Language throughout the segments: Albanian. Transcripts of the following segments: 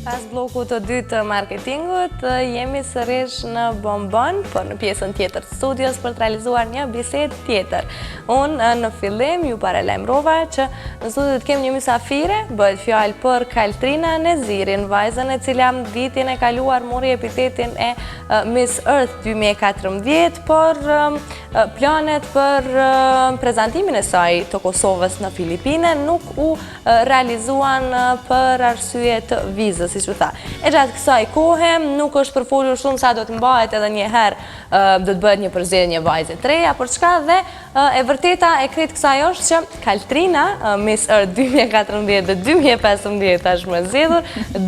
Pas blokut të dytë të marketingut, jemi sërish në Bonbon, por në pjesën tjetër të studios për të realizuar një bisedë tjetër. Unë në fillim ju paralajmërova që në studio të kem një mysafire, bëhet fjalë për Kaltrina Nezirin, vajzën e cila vitin e kaluar mori epitetin e Miss Earth 2014, por planet për prezantimin e saj të Kosovës në Filipine nuk u realizuan për arsye të vizës, si që tha. E gjatë kësaj kohe nuk është përfolur shumë sa do të mbahet edhe një herë do të bëhet një përzgjedhje një vajze të reja, por çka dhe e vërteta e kretë kësaj është që Kaltrina, Miss Earth 2014 dhe 2015 tashmë zgjedhur,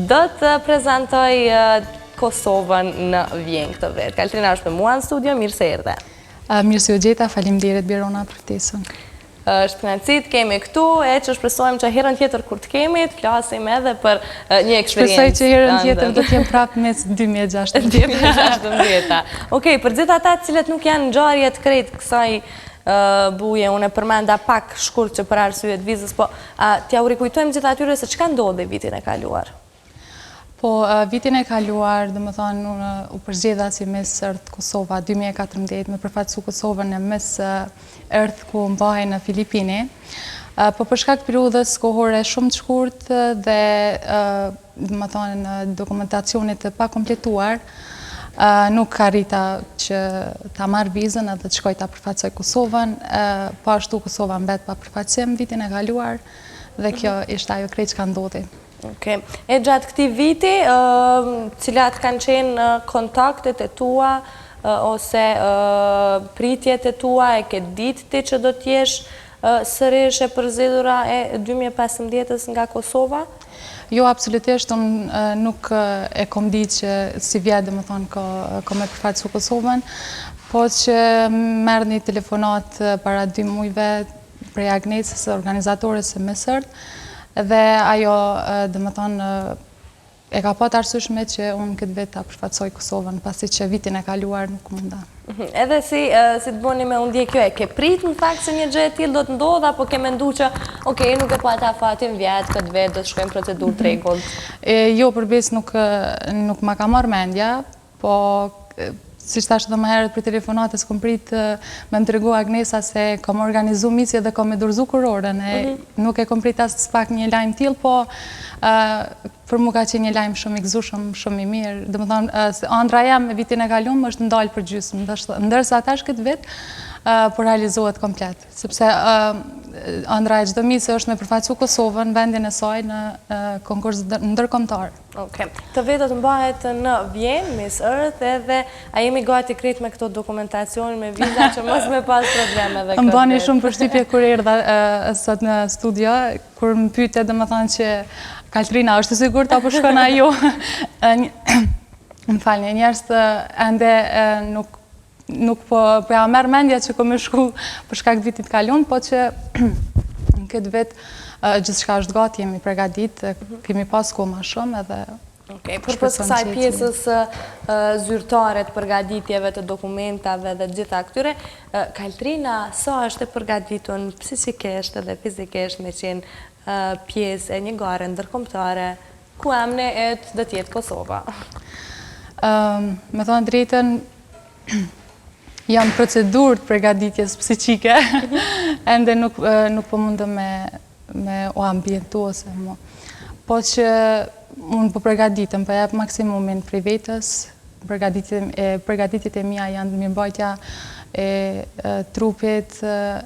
do të prezantoj Kosovën në vjen këtë vetë. Kaltrina është me mua në studio, mirë se erdhe. Mirë se u gjeta, faleminderit Birona për ftesën. Është kënaqësi të kemi këtu, e që shpresojmë që herën tjetër kur të kemi, të flasim edhe për një eksperiencë. Shpresoj që herën tjetër do të jem prapë mes 2016. Okej, për gjithë ata të cilët nuk janë ngjarje të krejtë kësaj buje, unë e përmenda pak shkurt që për arsye të vizës, po t'ja u rikujtojmë gjithë atyre se çka ndodhi vitin e kaluar. Po, vitin e kaluar, dhe më thonë, unë u përzgjedha si Miss Earth Kosova 2014, me përfaqësu Kosovën në Miss Earth ku mbahej në Filipine. Po për shkak të periudhës kohore shumë të shkurtë dhe, dhe më thonë, dokumentacionit të pa kompletuar, nuk arrita që ta marrë vizën edhe të shkoj ta përfaqësoj Kosovën, po ashtu Kosova mbet pa përfaqësim vitin e kaluar dhe kjo ishte ajo krejt që ka ndodhi. E gjatë këtij viti, cilat kanë qenë kontaktet e tua ose pritjet e tua, e ke ditë ti që do t'jesh sërish e përzgjedhura e 2015-ës nga Kosova? Jo, absolutisht, unë nuk e kom ditë që si vjetë, dhe më thonë, ko me përfaqësu Kosovën, po që merë një telefonat para 2 mujve prej Agnesës, organizatores e Miss Earth, dhe ajo, dhe më thonë, e ka pat arsyeshme që unë këtë vetë ta përfaqësoj Kosovën, pasi që vitin e kaluar nuk munda. Edhe si të bëni me undje kjo, e ke prit në fakt se një gjë e tillë do të ndodhë, apo ke menduar që okej, nuk e pata fatin vjet, këtë vetë do të shkojmë procedurë të rregullt? Jo, përbes nuk ma ka marrë mendja, po si thash edhe më herët për telefonatës, kom prit me më tregu Agnesa se kom organizu misje dhe kom e dorëzu kurorën. Nuk e kom prit as pak një lajm tillë, po për mu ka qenë një lajm shumë i gëzueshëm, shumë i mirë. Domethënë, ëndra jam vitin e kaluar është ndalë për gjysmë, ndërsa tash këtë vit po realizohet komplet, sepse ëndra e çdo mise është me përfaqësu Kosovën, vendin e saj në konkurs ndërkombëtar. Okej. Të vetë do të mbahet në Vjenë, Miss Earth, edhe a jemi gati krejt me këto dokumentacion, me viza, që mos me pas probleme dhe këtë. Më bani shumë përshtypje kur erdha sot në studio, kur më pyete domethënë që Kaltrina, është e sigurt apo shkon ajo? Më falni, njerëz ende nuk po ja merr mendja që kom shku për shkak të vitit kaluar, po që në këtë vit gjithçka është gati, jemi përgatit, kemi pas kohë më shumë edhe për kësaj pjesës zyrtare të përgatitjeve të dokumentave dhe gjitha këtyre, Kaltrina sa është e përgatitur psikisht edhe fizikisht me qenë pjesë e një gare ndërkombëtare ku emri do të jetë Kosova? Me thonë drejtën, jam procedurë të përgatitjes psiqike, ende nuk po mundëm me o ambientu ose mo. Po që unë po përgatitëm, po jep maksimumin prej vetës, përgatitjet e mia janë mirëmbajtja e trupit,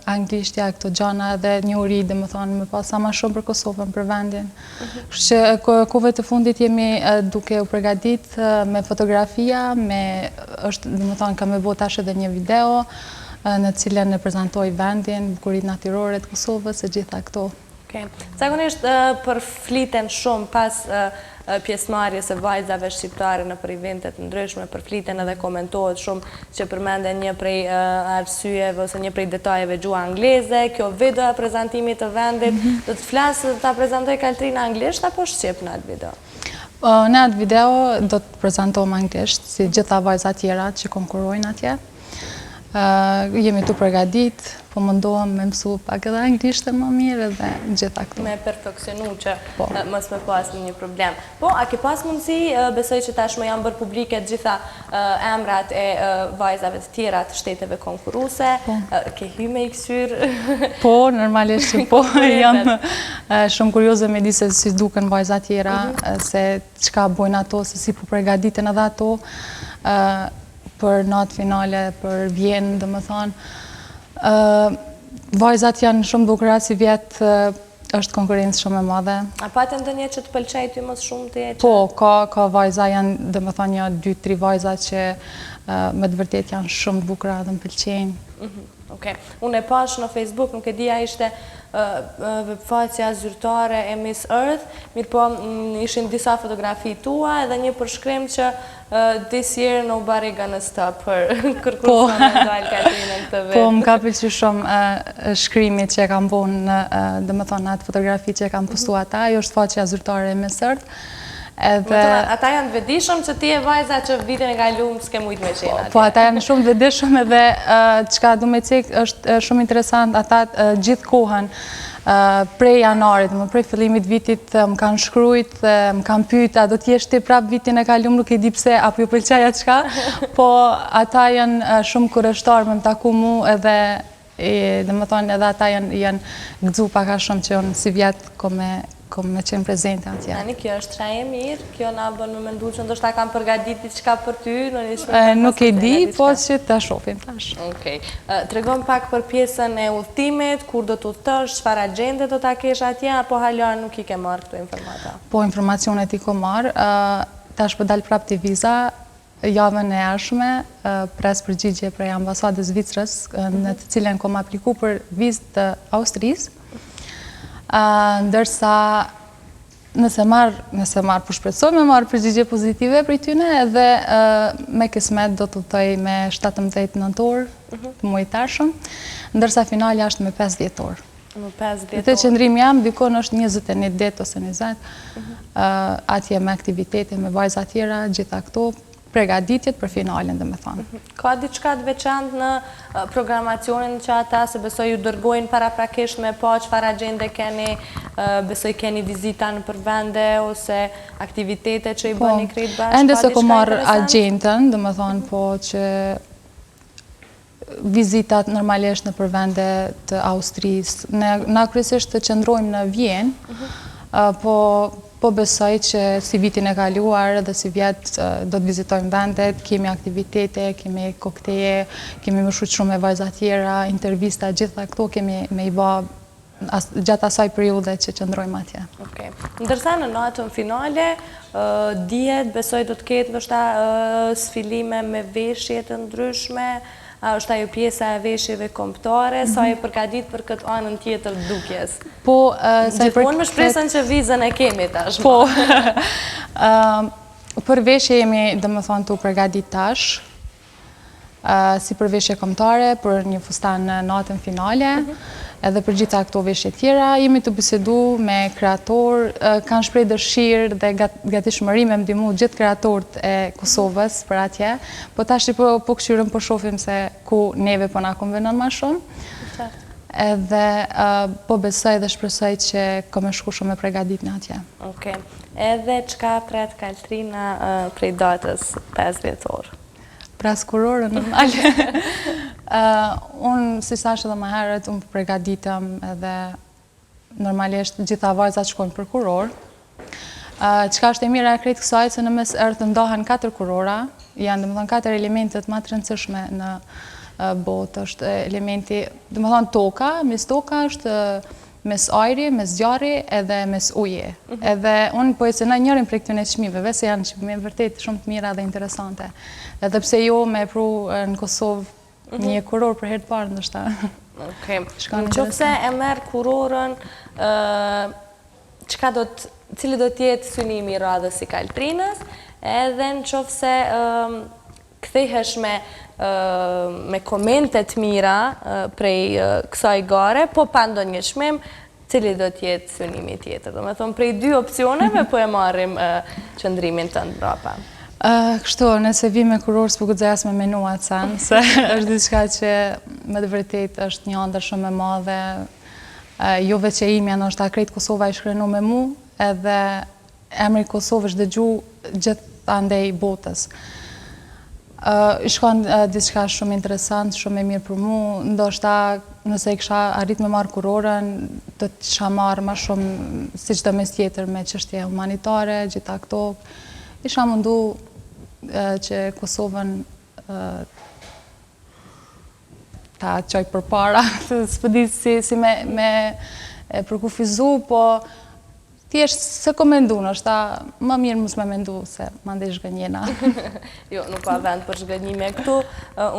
anglishtja, këto gjana dhe një uri, dhe më thonë, me pas sa ma shumë për Kosovën, për vendin. Që kohëve të fundit jemi duke u përgatit me fotografia, dhe më thonë, kam e bo tash edhe një video në cilën e prezentoj vendin, bukurit natyrore të Kosovës e gjitha këto. Zakonisht përfliten shumë pas pjesëmarrjes së vajzave shqiptare në eventet ndryshme, përfliten edhe komentohet shumë që përmenden një prej arsyeve ose një prej detajeve gjuha angleze, kjo video e prezantimit të vendit, do të flasë ta prezantoj Kaltrina anglisht apo shqip në atë video? Në atë video do të prezentojmë anglisht, si gjitha vajzat tjera që konkurrojnë atje. Jemi të përgadit, po mundohem me mësu pak edhe anglisht më mirë dhe gjitha këtu. Me perfekcionu që mos me pas një problem. Po, a ke pas mundësi, besoj që tashmë janë bërë publike gjitha emrat e vajzave të tjera të shteteve konkuruse, ke hy me i kësyrë? Po, normalisht që po, jam shumë kurioze me di se si duken vajzat tjera, se qka bojnë ato, se si po përgaditen edhe ato, për natë finale, për Vjenë, dhe më thonë. Vajzat janë shumë bukura, si vjetë është konkurencë shumë e madhe. A patë ndonjë që të pëlqej ty më shumë të jetë? Po, ka vajza janë, dhe më thonë, 2-3 vajza që me të vërtet janë shumë bukura dhe më pëlqejnë. Okej. Unë e pash në Facebook, nuk e dija ishte webfaqja zyrtare e Miss Earth, mirë po ishin disa fotografi tua edhe një përshkrim që this year nobody gonna stop her, kërkusa me ndalë Katrinën këtë vetë. Po, më ka pëlqy shumë shkrimit që e kam bo në, dhe më thonë, atë fotografi që e kam postu ata, jo është faqja zyrtare e Miss Earth. Ata janë të vedishëm që ti e vajza që vitin e kaluam s'ke mujtë me qenë. Po, ata janë shumë të vedishëm edhe qka du me cikë është shumë interesant, ata gjithë kohën prej janarit, prej fillimit vitit më kanë shkrujt, më kanë pyta, do t'jesh ti prap vitin e kaluam, nuk e di pse, apo ju pëlqaja qka, po ata janë shumë kureshtar me më taku mu edhe dhe më thonë edhe ata janë gëdzu paka shumë që unë si vjetë kom me qenë prezente atje. Ani, kjo është qa e mirë, kjo nga bën me mendu që ndoshta kam përgadit diçka për ty, nuk e di, po që të shofim tash. Okej. Tregon pak për pjesën e udhëtimit, kur do të udhëtosh, çfarë agjende do ta kesh atje, apo hala nuk i ke marrë këto informata? Po, informacionet i ko marrë, tash po dal prap të viza, javën e ardhshme, pres përgjigje prej ambasadës Zvicrës, në të cilën kom apliku për vizë të Austrisë, ndërsa nëse marrë përshprecoj me marrë përgjigje pozitive për i tyne, edhe me kismet do të udhtoj me 17 nëntor të muajit tashëm, ndërsa finalja është me 5 dhjetor. Me 5 dhjetor. Dhe qëndrim jam, dikon është 21 det ose 20, atje me aktivitete, me vajza tjera, gjitha këto, pregaditjet për finalin dhe me thanë. Ka diçka të veçantë në programacionin që ata, se besoj ju dërgojnë para prakisht me pa çfarë agjende keni, besoj keni vizita në përvende, ose aktivitete që i bëni krejt bashkë? Ende se ko marrë agjendën, dhe me thanë po që vizitat normalisht në përvende të Austrisë. Na kryesisht të qëndrojmë në Vjenë, po besoj që si vitin e kaluar dhe si vjetë do të vizitojmë vendet, kemi aktivitete, kemi kokteje, kemi më shqut shumë e vajza tjera, intervista, gjitha këto kemi me i ba gjatë asaj periude që qëndrojmë atje. Ndërsa në natën finale, dihet, besoj do të ketë vështa sfilime me veshje të ndryshme, është ajo pjesa e veshjeve kombëtare, sa e përgadit për këtë anën tjetër dukjes. Po, gjithmonë më shpresën që vizën e kemi tash. Po, për veshje jemi, dhe më thonë, të përgadit tash, si për veshje kombëtare, për një fustan në natën finale, edhe për gjitha këto veshje tjera, jemi të bisedu me kreator, kanë shprej dëshirë dhe gatishmëri me mdimu gjithë kreatorët e Kosovës për atje, po tash po këshyrëm po shofim se ku neve po na konvenon ma shumë, edhe po besoj dhe shpresoj që kom e shku shumë e pregadit në atje. Okej. Edhe qka pret Katrina prej datës 5 dhjetor? Pras kurorë, normal. Unë, si sashë dhe më herët, unë pregaditëm edhe normalisht gjitha vajzat shkojnë për kurorë. Qka është e mira e krejtë kësaj, se në mes Earth ndohen 4 kurora, janë dhe më thonë 4 elementet ma të rëndësishme në botë, është elementi, dhe më thonë toka, mes toka është mes ajri, mes zjarri edhe mes uje. Edhe unë po e cenoj njërin për këtyne çmimeve, se janë çmime vërtet shumë të mira dhe interesante. Edhe pse jo me pru në Kosovë një kuror për herë të parë, ndoshta. Okej. Në qofse e merë kurorën, cili do t'jetë synimi i radhës i Kaltrinës, edhe në qofse kthehesh me komentet mira prej kësaj gare, po pa ndonjë çmim, cili do t'jetë synimi tjetër. Do me thonë, prej 2 opcioneve, po e marrim qëndrimin tënd mbrapa. Kështu, nëse vi me kurorë s'po guxojas me menu atë sen, se është diçka që me të vërtet është një ëndër shumë e madhe. Jo veç e imja, ndoshta krejt Kosova i shkrenu me mu, edhe emri Kosovë është dëgju gjithë andej botës. I shkon diçka shumë interesant, shumë e mirë për mu, ndoshta nëse i kisha arrit me marrë kurorën, do të isha marrë ma shumë si çdo mes tjetër me çështje humanitare, gjitha këto. Isha mundu që Kosovën ta qoj për para, s'po di si me përkufizu, po thjesht se ko mendu, nështë më mirë mos me mendu se mandej zhgënjena. Jo, nuk ka vend për zhgënjime këtu.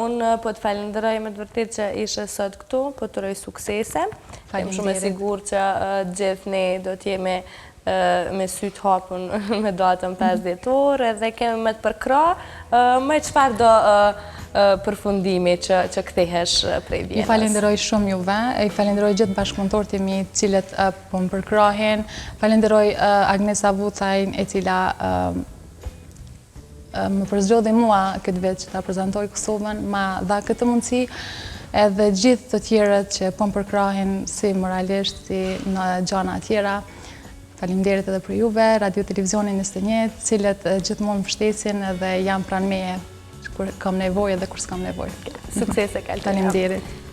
Unë po të falenderoj me të vërtet që ishe sot këtu, po të roj suksese. Jem shumë e sigur që gjithë ne do t'jemi me sytë hapun me datën 5 dhjetor, edhe kemi me të përkra me qëfar do përfundimi që kthehesh prej Vjenës. Ju falenderoj shumë juve, i falenderoj gjithë bashkëpunëtorët e mi cilët po më përkrahin, falenderoj Agnesa Vucajn e cila më përzgjodhi mua këtë vit që ta prezantoj Kosovën, ma dha këtë mundësi, edhe gjithë të tjerët që po më përkrahin si moralisht, si në gjana tjera. Faleminderit edhe për juve, Radio Televizionin 21, cilët gjithmonë më mbështesin edhe jam pranë meje kur kam nevojë edhe kur s'kam nevojë. Suksese kaltëra. Faleminderit.